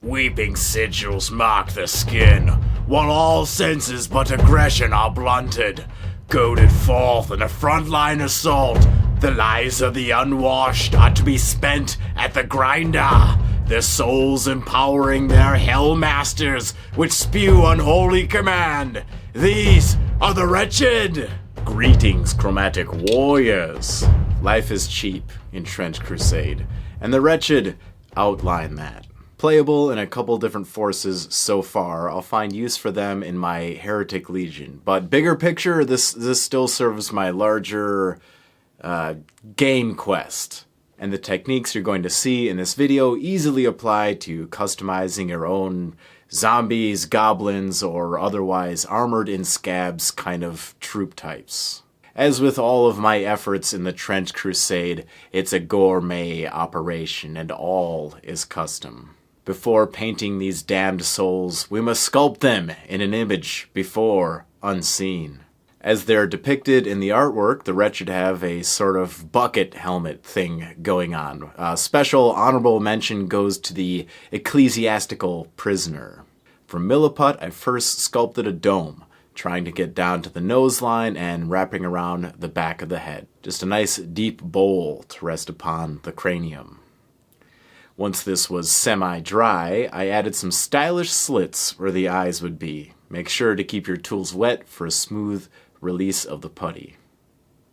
Weeping sigils mark the skin, while all senses but aggression are blunted. Goaded forth in a frontline assault, the lives of the unwashed are to be spent at the grinder, their souls empowering their hell masters, which spew unholy command. These are the Wretched! Greetings, chromatic warriors. Life is cheap in Trench Crusade, and the Wretched outline that. Playable in a couple different forces so far. I'll find use for them in my Heretic Legion. But bigger picture, this still serves my larger game quest. And the techniques you're going to see in this video easily apply to customizing your own zombies, goblins, or otherwise armored in scabs kind of troop types. As with all of my efforts in the Trench Crusade, it's a gourmet operation and all is custom. Before painting these damned souls, we must sculpt them in an image before unseen. As they're depicted in the artwork, the Wretched have a sort of bucket helmet thing going on. Special honorable mention goes to the ecclesiastical prisoner. From Milliput, I first sculpted a dome, trying to get down to the nose line and wrapping around the back of the head. Just a nice deep bowl to rest upon the cranium. Once this was semi-dry, I added some stylish slits where the eyes would be. Make sure to keep your tools wet for a smooth release of the putty.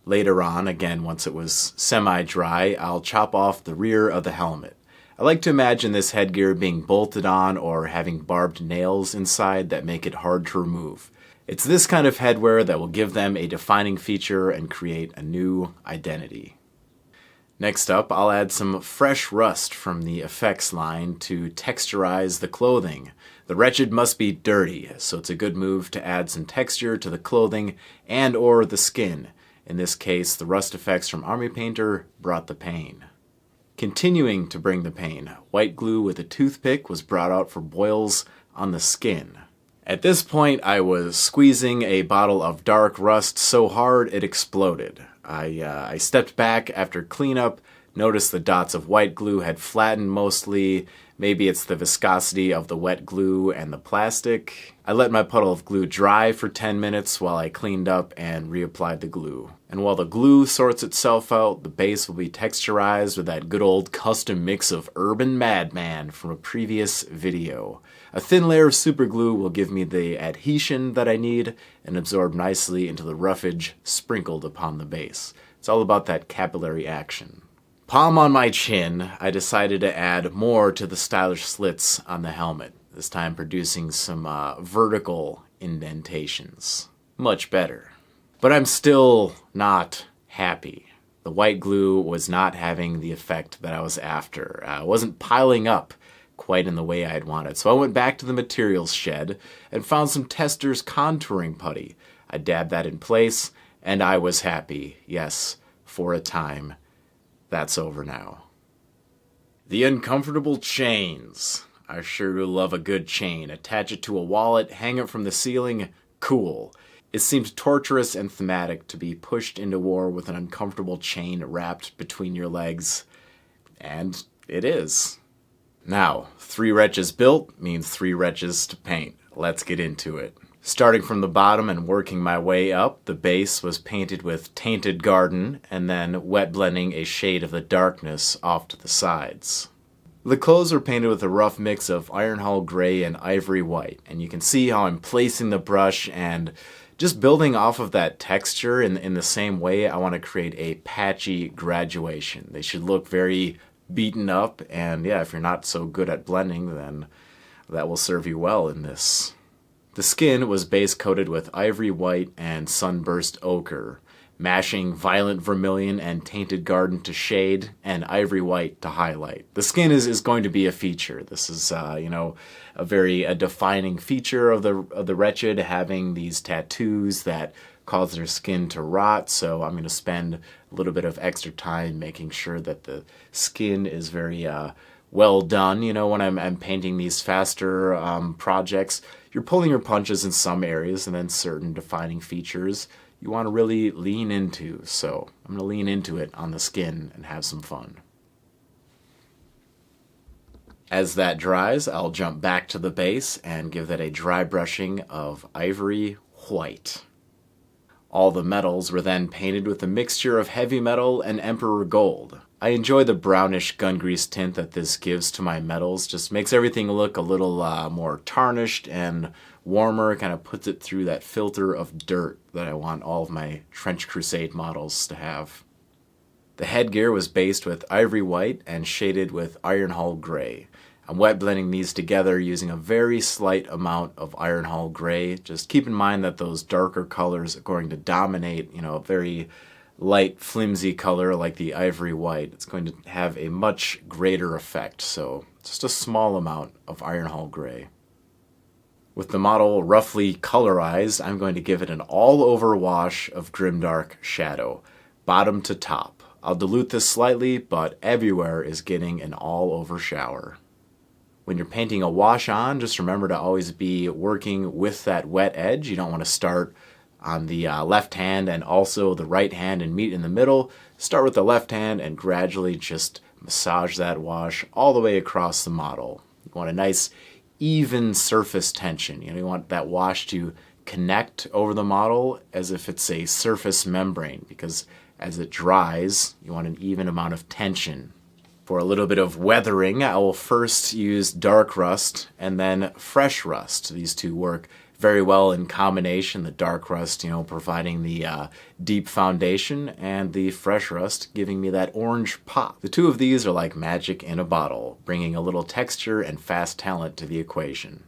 Later on, again once it was semi-dry, I'll chop off the rear of the helmet. I like to imagine this headgear being bolted on or having barbed nails inside that make it hard to remove. It's this kind of headwear that will give them a defining feature and create a new identity. Next up, I'll add some fresh rust from the effects line to texturize the clothing. The Wretched must be dirty, so it's a good move to add some texture to the clothing and or the skin. In this case, the rust effects from Army Painter brought the pain. Continuing to bring the pain, white glue with a toothpick was brought out for boils on the skin. At this point, I was squeezing a bottle of dark rust so hard it exploded. I stepped back after cleanup, noticed the dots of white glue had flattened mostly. Maybe it's the viscosity of the wet glue and the plastic. I let my puddle of glue dry for 10 minutes while I cleaned up and reapplied the glue. And while the glue sorts itself out, the base will be texturized with that good old custom mix of Urban Madman from a previous video. A thin layer of super glue will give me the adhesion that I need and absorb nicely into the roughage sprinkled upon the base. It's all about that capillary action. Palm on my chin, I decided to add more to the stylish slits on the helmet, this time producing some vertical indentations. Much better. But I'm still not happy. The white glue was not having the effect that I was after. It wasn't piling up quite in the way I had wanted. So I went back to the materials shed and found some Tester's contouring putty. I dabbed that in place and I was happy. Yes, for a time. That's over now. The uncomfortable chains. I sure do love a good chain. Attach it to a wallet, hang it from the ceiling. Cool. It seems torturous and thematic to be pushed into war with an uncomfortable chain wrapped between your legs. And it is. Now, 3 wretches built means 3 wretches to paint. Let's get into it. Starting from the bottom and working my way up, the base was painted with Tainted Garden and then wet blending a shade of the darkness off to the sides. The clothes were painted with a rough mix of Iron Hull Gray and Ivory White, and you can see how I'm placing the brush and just building off of that texture in the same way. I want to create a patchy graduation. They should look very beaten up, and yeah, if you're not so good at blending, then that will serve you well in this. The skin was base coated with Ivory White and Sunburst Ochre, mashing Violent Vermillion and Tainted Garden to shade, and Ivory White to highlight. The skin is going to be a feature. This is, a very defining feature of the Wretched, having these tattoos that cause their skin to rot, so I'm going to spend a little bit of extra time making sure that the skin is very well done. When I'm painting these faster projects, you're pulling your punches in some areas, and then certain defining features you want to really lean into. So I'm going to lean into it on the skin and have some fun. As that dries, I'll jump back to the base and give that a dry brushing of Ivory white. All the metals were then painted with a mixture of heavy metal and Emperor gold. I enjoy the brownish gun grease tint that this gives to my metals. Just makes everything look a little more tarnished and warmer, kind of puts it through that filter of dirt that I want all of my Trench Crusade models to have. The headgear was based with Ivory white and shaded with Ironhull gray. I'm wet blending these together using a very slight amount of Ironhull gray. Just keep in mind that those darker colors are going to dominate, a very light, flimsy color like the Ivory white. It's going to have a much greater effect, so just a small amount of Ironhull gray. With the model roughly colorized, I'm going to give it an all-over wash of Grimdark Shadow, bottom to top. I'll dilute this slightly, but everywhere is getting an all-over shower. When you're painting a wash on, just remember to always be working with that wet edge. You don't want to start on the left hand and also the right hand and meet in the middle. Start with the left hand and gradually just massage that wash all the way across the model. You want a nice even surface tension. You want that wash to connect over the model as if it's a surface membrane, because as it dries, you want an even amount of tension. For a little bit of weathering, I will first use dark rust and then fresh rust. These two work very well in combination. The dark rust, providing the deep foundation, and the fresh rust giving me that orange pop. The two of these are like magic in a bottle, bringing a little texture and fast talent to the equation.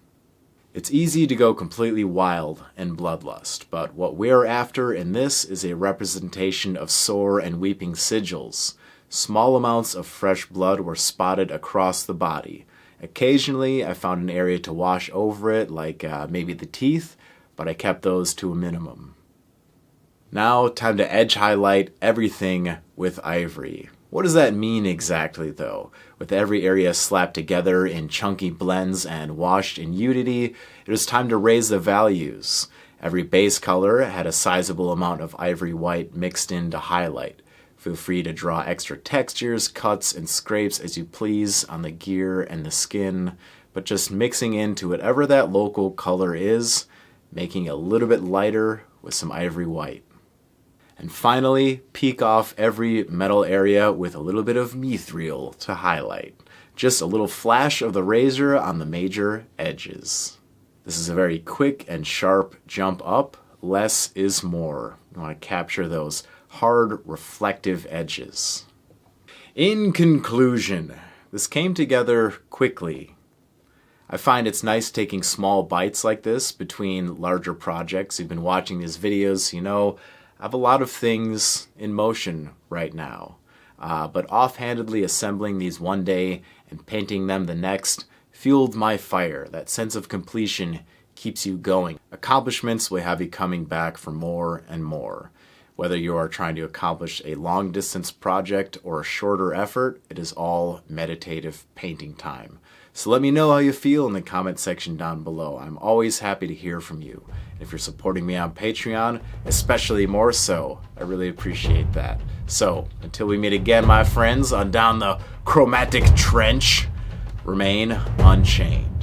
It's easy to go completely wild in Bloodlust, but what we're after in this is a representation of sore and weeping sigils. Small amounts of fresh blood were spotted across the body. Occasionally, I found an area to wash over it, like maybe the teeth, but I kept those to a minimum. Now, time to edge highlight everything with Ivory. What does that mean exactly, though? With every area slapped together in chunky blends and washed in Unity, it was time to raise the values. Every base color had a sizable amount of Ivory white mixed in to highlight. Feel free to draw extra textures, cuts, and scrapes as you please on the gear and the skin, but just mixing into whatever that local color is, making it a little bit lighter with some Ivory white. And finally, peek off every metal area with a little bit of Mithril to highlight. Just a little flash of the razor on the major edges. This is a very quick and sharp jump up. Less is more. You want to capture those hard, reflective edges. In conclusion, this came together quickly. I find it's nice taking small bites like this between larger projects. You've been watching these videos, I have a lot of things in motion right now. But offhandedly assembling these one day and painting them the next fueled my fire. That sense of completion keeps you going. Accomplishments will have you coming back for more and more. Whether you are trying to accomplish a long-distance project or a shorter effort, it is all meditative painting time. So let me know how you feel in the comment section down below. I'm always happy to hear from you. If you're supporting me on Patreon, especially more so, I really appreciate that. So, until we meet again, my friends, on down the chromatic trench, remain unchained.